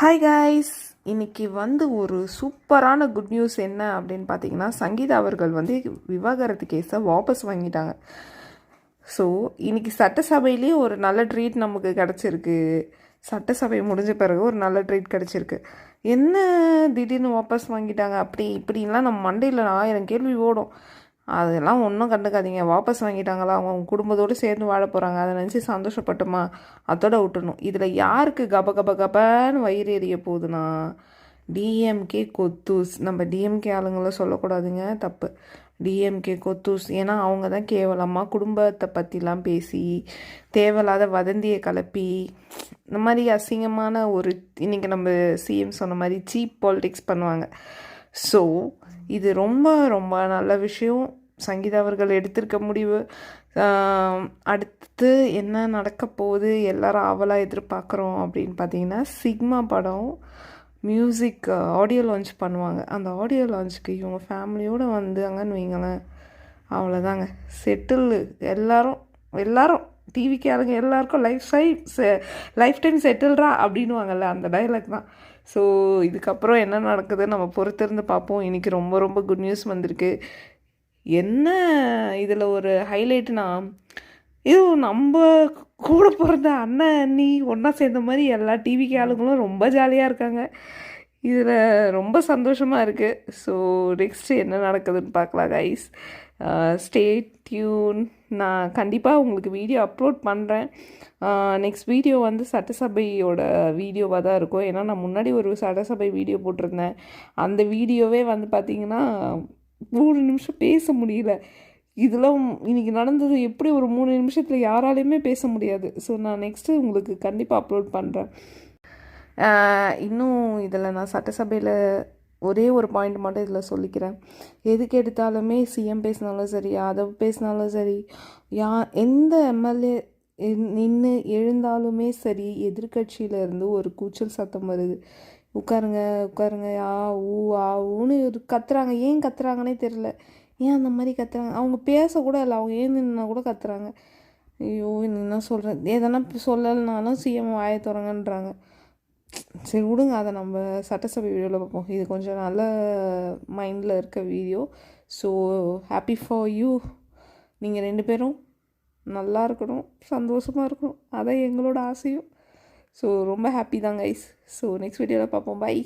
Hi guys, இன்னைக்கு ஒரு சூப்பரான குட் நியூஸ் என்ன அப்படின்னு பார்த்தீங்கன்னா, சங்கீதா அவர்கள் விவாகரத்து கேஸை வாபஸ் வாங்கிட்டாங்க. ஸோ இன்னைக்கு சட்டசபையிலேயே ஒரு நல்ல ட்ரீட் நமக்கு கிடச்சிருக்கு. சட்டசபை முடிஞ்ச பிறகு ஒரு நல்ல ட்ரீட் கிடச்சிருக்கு. என்ன திடீர்னு வாபஸ் வாங்கிட்டாங்க அப்படி இப்படின்லாம் நம்ம மண்டையில் 1000 கேள்வி ஓடும். அதெல்லாம் ஒன்றும் கண்டுக்காதீங்க. வாபஸ் வாங்கிட்டாங்களா, அவங்க குடும்பத்தோடு சேர்ந்து வாழ போகிறாங்க, அதை நினச்சி சந்தோஷப்பட்டுமா அதோட விட்டுணும். இதில் யாருக்கு கப கப கபன்னு வயிறு எறிய போகுதுன்னா, டிஎம்கே கொத்தூஸ். நம்ம டிஎம்கே ஆளுங்களும் சொல்லக்கூடாதுங்க, தப்பு. டிஎம்கே கொத்தூஸ். ஏன்னா அவங்க தான் கேவலமாக குடும்பத்தை பற்றிலாம் பேசி தேவையில்லாத வதந்தியை கலப்பி இந்த மாதிரி அசிங்கமான இன்றைக்கி நம்ம சிஎம் சொன்ன மாதிரி சீப் பாலிடிக்ஸ் பண்ணுவாங்க. ஸோ இது ரொம்ப ரொம்ப நல்ல விஷயம். சங்கீதா அவர்கள் எடுத்திருக்க முடிவு. அடுத்து என்ன நடக்க போகுது எல்லாரும் ஆவலாக எதிர்பார்க்குறோம் அப்படின்னு பார்த்தீங்கன்னா, சிக்மா படம் மியூசிக் ஆடியோ லான்ச் பண்ணுவாங்க. அந்த ஆடியோ லான்ச்சுக்கு இவங்க ஃபேமிலியோடு வந்தாங்கன்னு வைங்களேன், அவ்வளோதாங்க, செட்டில். எல்லாரும் டிவிக்கு ஆளுங்க எல்லாருக்கும் லைஃப் டைம் செட்டில்ரா அப்படின்வாங்கல்ல, அந்த டைலாக் தான். ஸோ இதுக்கப்புறம் என்ன நடக்குது நம்ம பொறுத்திருந்து பார்ப்போம். இன்றைக்கி ரொம்ப ரொம்ப குட் நியூஸ் வந்திருக்கு. என்ன இதில் ஒரு ஹைலைட்னா, இது நம்ம கூட பிறந்த அண்ணன் அண்ணி ஒன்றா சேர்ந்த மாதிரி எல்லா டிவிக்கு ஆளுங்களும் ரொம்ப ஜாலியாக இருக்காங்க. இதில் ரொம்ப சந்தோஷமாக இருக்குது. ஸோ நெக்ஸ்ட்டு என்ன நடக்குதுன்னு பார்க்கலாம் கைஸ். Stay tune. நான் கண்டிப்பாக உங்களுக்கு வீடியோ அப்லோட் பண்ணுறேன். நெக்ஸ்ட் வீடியோ சட்டசபையோட வீடியோவாக தான் இருக்கும். ஏன்னா நான் முன்னாடி ஒரு சட்டசபை வீடியோ போட்டிருந்தேன். அந்த வீடியோவே பார்த்திங்கன்னா 3 நிமிஷம் பேச முடியல. இதெல்லாம் இன்றைக்கி நடந்தது எப்படி ஒரு 3 நிமிஷத்தில் யாராலையுமே பேச முடியாது. ஸோ நான் நெக்ஸ்ட்டு உங்களுக்கு கண்டிப்பாக அப்லோட் பண்ணுறேன். இன்னும் இதில் நான் சட்டசபையில் ஒரே ஒரு பாயிண்ட் மட்டும் இதில் சொல்லிக்கிறேன். எதுக்கு எடுத்தாலுமே சிஎம் பேசினாலும் சரி, யாதவ் பேசினாலும் சரி, எந்த எம்எல்ஏ நின்று எழுந்தாலுமே சரி, எதிர்கட்சியிலேருந்து ஒரு கூச்சல் சத்தம் வருது. உட்காருங்க ஊ ஊன்னு கத்துறாங்க. ஏன் கத்துறாங்கன்னே தெரில. ஏன் அந்த மாதிரி கத்துறாங்க? அவங்க பேசக்கூட இல்லை, அவங்க ஏந்துன்னா கூட கத்துறாங்க. ஐயோ, என்ன சொல்கிறேன், எதனா சொல்லலைனாலும் சிஎம் வாயை திறங்கன்றாங்க. சரி விடுங்க, அதை நம்ம சட்டசபை வீடியோவில் பார்ப்போம். இது கொஞ்சம் நல்ல மைண்டில் இருக்க video. So happy for you. நீங்கள் 2 பேரும் நல்லா இருக்கணும், சந்தோஷமாக இருக்கணும், அதான் எங்களோட ஆசையும். ஸோ ரொம்ப ஹாப்பி தான் கைஸ். ஸோ நெக்ஸ்ட் வீடியோவில் பார்ப்போம். பை.